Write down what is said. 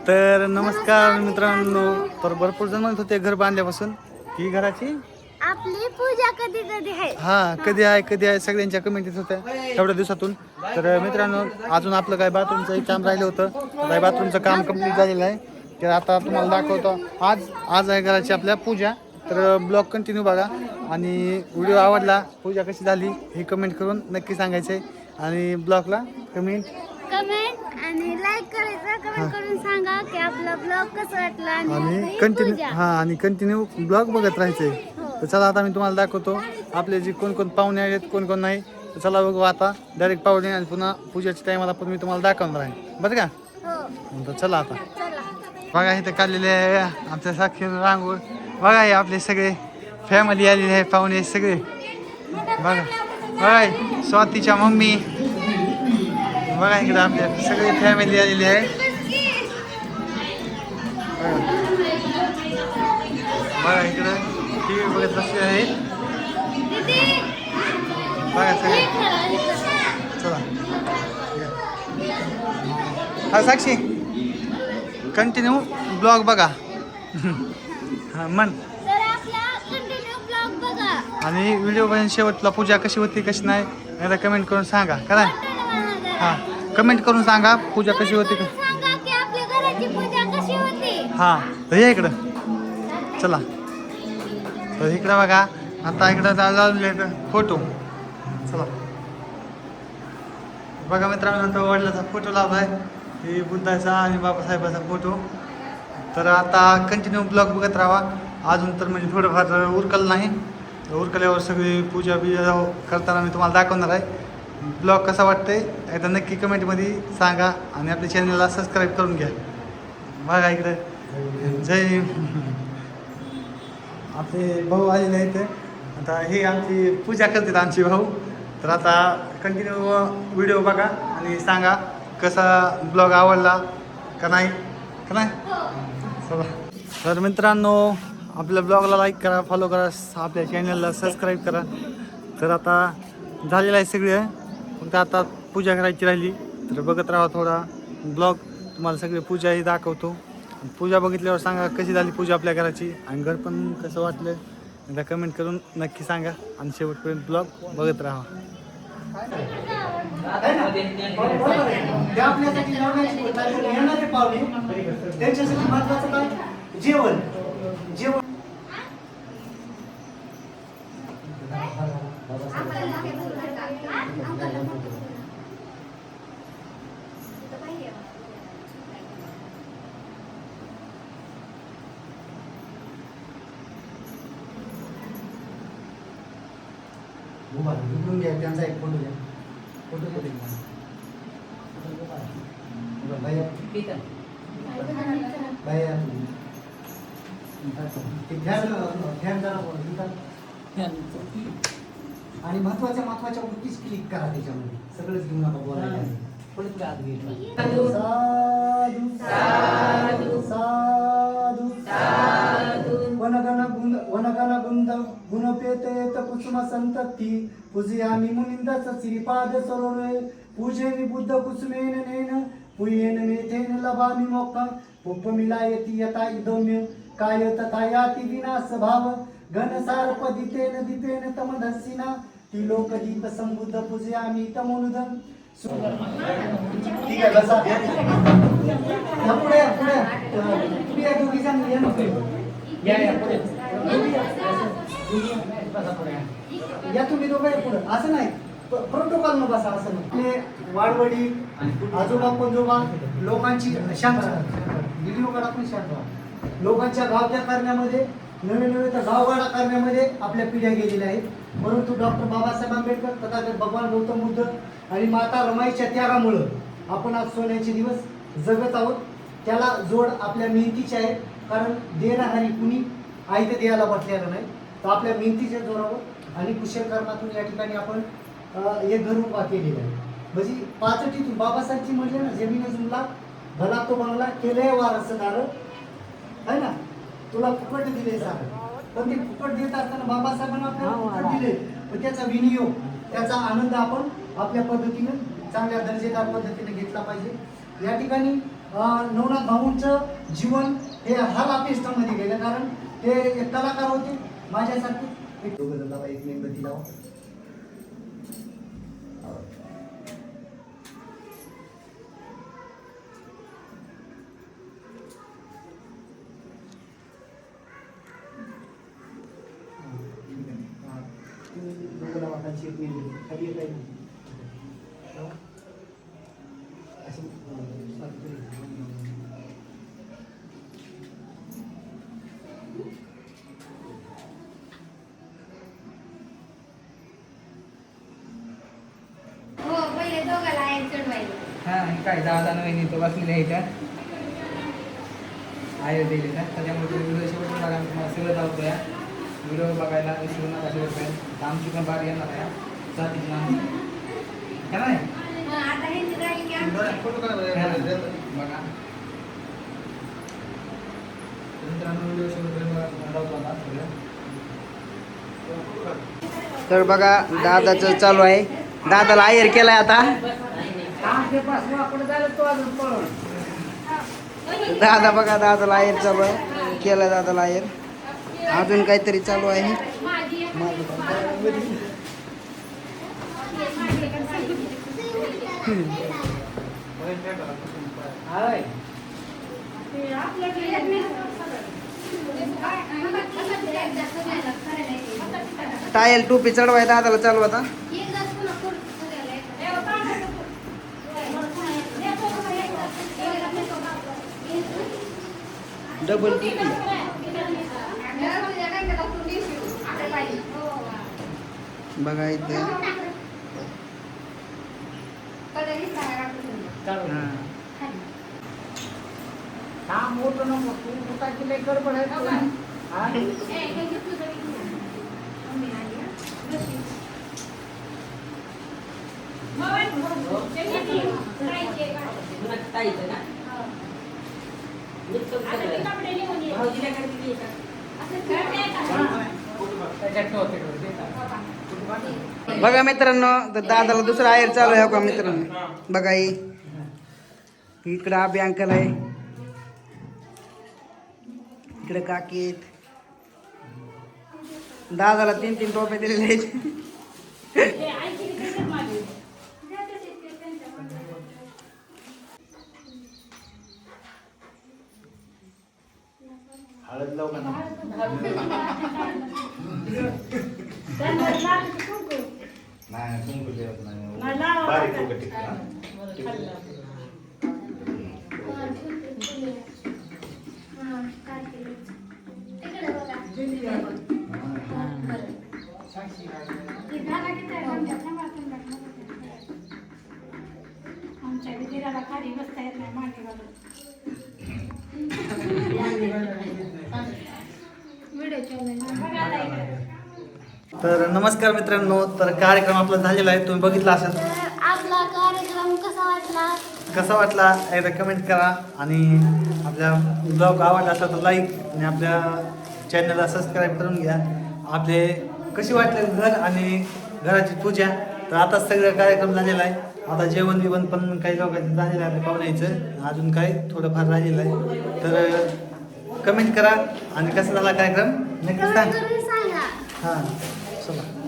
तर नमस्कार मित्रांनो. तर भरपूर जण म्हणत होते घर बांधल्यापासून ही घराची आपली पूजा कधी कधी आहे. कधी आहे सगळ्यांच्या कमेंट येत होत्या एवढ्या दिवसातून. तर मित्रांनो अजून आपलं काय बाथरूमचं काम राहिलं होतं. काय बाथरूमचं काम कंप्लीट झालेलं आहे. तर आता तुम्हाला दाखवतो. आज आहे घराची आपल्या पूजा. तर ब्लॉग कंटिन्यू बघा आणि व्हिडिओ आवडला पूजा कशी झाली ही कमेंट करून नक्की सांगायचं आहे. आणि ब्लॉगला कमेंट आणि लाईक करायचं, कमेंट करून सांगा की आपला ब्लॉग कसा वाटला आणि कंटिन्यू ब्लॉग बघत राहायचंय. तर चला आता मी तुम्हाला दाखवतो आपले जे कोण पाहुणे आहेत कोण नाही. तर चला बघू आता डायरेक्ट पाहुणे आणि पुन्हा पूजेच्या टायमाला पण मी तुम्हाला दाखवणार आहे बरं का. तर चला आता बघा इथे काढलेले आहे आमच्या साक्षी रांगोळ. बघा हे आपले सगळे फॅमिली आलेले आहे पाहुणे सगळे. बघा स्वातीच्या मम्मी. बघा इकडे आपल्या सगळी फॅमिली आलेली आहे. बघा इकडं टी व्ही बघत बसले आहेत. बघा सगळे चला हा साक्षी कंटिन्यू ब्लॉग बघा. हा मन आणि व्हिडिओ बघून शेवटला पूजा कशी होती कशी नाही एकदा कमेंट करून सांगा काय. हा कमेंट करून सांगा पूजा कशी होती का. हा तर या इकडं चला. तर इकडं बघा आता इकडं लावले फोटो. चला बघा मित्रांनो आता वडिलाचा फोटो लावलाय. हे बुद्धाचा आणि बाबासाहेबाचा फोटो. तर आता कंटिन्यू ब्लॉग बघत राहा. अजून तर म्हणजे थोडंफार उरकलं नाही. उरकल्यावर सगळी पूजा बिजा करताना मी तुम्हाला दाखवणार आहे. ब्लॉग कसा वाटतंय एकदा नक्की कमेंटमध्ये सांगा आणि आपल्या चॅनलला सबस्क्राईब करून घ्या. बघा इकडे जय आपले भाऊ आलेले आहेत. आता हे आमची पूजा करतात आमचे भाऊ. तर आता कंटिन्यू व्हिडिओ बघा आणि सांगा कसा ब्लॉग आवडला का नाही चला. तर मित्रांनो आपल्या ब्लॉगला लाईक करा, फॉलो करा, आपल्या चॅनलला सबस्क्राईब करा. तर आता झालेलं आहे सगळे. फक्त आता पूजा करायची राहिली. तर बघत राहा थोडा ब्लॉग. तुम्हाला सगळी पूजाही दाखवतो. पूजा बघितल्यावर सांगा कशी झाली पूजा आपल्या घराची आणि घर पण कसं वाटलं एकदा कमेंट करून नक्की सांगा. आणि शेवटपर्यंत ब्लॉग बघत राहा. जेवण उघडून घ्या त्यांचा एक फोटो घ्या. फोटो आणि महत्वाच्या गोष्टीच क्लिक करा त्याच्यामध्ये. सगळंच घेऊन नका बोलायला. साधू साधू साधू वनगण गुणपेत कुसुम संतती पूजयामि मुनिंदस श्रीपाद सरोरे पूजेमि बुद्ध कुसुमेन नेन पुयेन मेथेन लभामि मोक्षं पुष्पमिलायति यथा इदम्य काय तथा याति विनाश भाव घनसारपदितेन दीपेन तमधस्सिना तिलोकदीप संबुद्ध पूजयामि तमोनुदं. ठीक आहे बसा. पुढे तुम्ही या दोघी जण या पुढे या तुम्ही दोघं पुढे. असं नाही प्रोटोकॉल न बसा. असं नाही. आपले वाडवडी आजोबा पंजोबा लोकांची शांत व्हिडिओ काढा पण शांत. लोकांच्या गावत्या करण्यामध्ये नवे तर गावगाडा करण्यामध्ये आपल्या पिढ्या गेलेल्या आहेत. परंतु डॉक्टर बाबासाहेब आंबेडकर तथागत भगवान गौतम बुद्ध आणि माता रमाईच्या त्यागामुळं आपण आज सोन्याचे दिवस जगत आहोत. त्याला जोड आपल्या मेहनतीचे आहे. कारण देणारी कुणी आयतं द्यायला बसलेलं नाही. तर आपल्या मेहनतीच्या जोरावर आणि कुशल कर्मातून या ठिकाणी आपण एक घर उभा केलेलं आहे. म्हणजे पाचटीतून बाबासाहेबची म्हणजे ना जमीन जुमला भला तो बंगला केलंय वारसदार आहे ना. तुला फुकट दिले सारं पण ते फुकट देत असताना बाबासाहेबांना आपल्याला फुकट दिले. पण त्याचा विनियोग त्याचा आनंद आपण आपल्या पद्धतीनं चांगल्या दर्जेदार पद्धतीने घेतला पाहिजे. या ठिकाणी नवनाथ भाऊंचं जीवन हे हर आर्टिस्टामध्ये गेलं, कारण ते एक कलाकार होते माझ्यासारखे. एक मेणबत्ती लावा. खाली एक मेणबत्ती, खाली एक आहे. असं हो पहिले दोघाला आहे चढवायला. हा काय दादा नवीन तो बसलेला आहे इथं आहे दिली का त्याच्यामुळे व्हिडिओ शेवट बघा तुम्हाला सगळं दाखवतो या व्हिडिओ बघायला विसरू नका शेवटपर्यंत. आमची पण बारी येणार आहे जातीची नाम काय नाही आता हे राहिली की आमची. बघा मित्रांनो व्हिडिओ शेवटपर्यंत दाखवतो आता सगळं. तर बघा दादाचं चालू आहे. दादाला आयर केलाय आता. दादा बघा दादाला आयर चालू आहे. केलं दादाला आयर. अजून काहीतरी चालू आहे. टायल टोपी चढवाय दादाला चालू आता. डबल टोपी बघा इथे. बघा मित्रांनो तर दादाला दुसरा आयर चालू आहे का मित्रांनो. बघा इकडं आबी अंकल आहे, इकडे काकी आहेत. दादाला 3-3 टोप्या दिलेल्या आहेत. हळद लावू का? नाही कुंकू देत नाही. बारीक कुंकू टिकतं. आमच्या विधिराला खाली बसता येत नाही मांडी घालून. तर नमस्कार मित्रांनो, तर कार्यक्रम आपला झालेला आहे, तुम्ही बघितला असेल. आपला कार्यक्रम कसा वाटला एकदा कमेंट करा आणि आपल्या ब्लॉग आवडला असेल तर लाईक आणि आपल्या चॅनलला सबस्क्राईब करून घ्या. आपले कशी वाटले घर आणि घराची पूजा. तर आता सगळं कार्यक्रम झालेला आहे. आता जेवण बिवण पण काही लोकांचं झालेलं आहे, पाहुण्याचं अजून काही थोडंफार राहिलेलं आहे. तर कमेंट करा आणि कसा झाला कार्यक्रम नक्की सांग. सांगा. हां चला.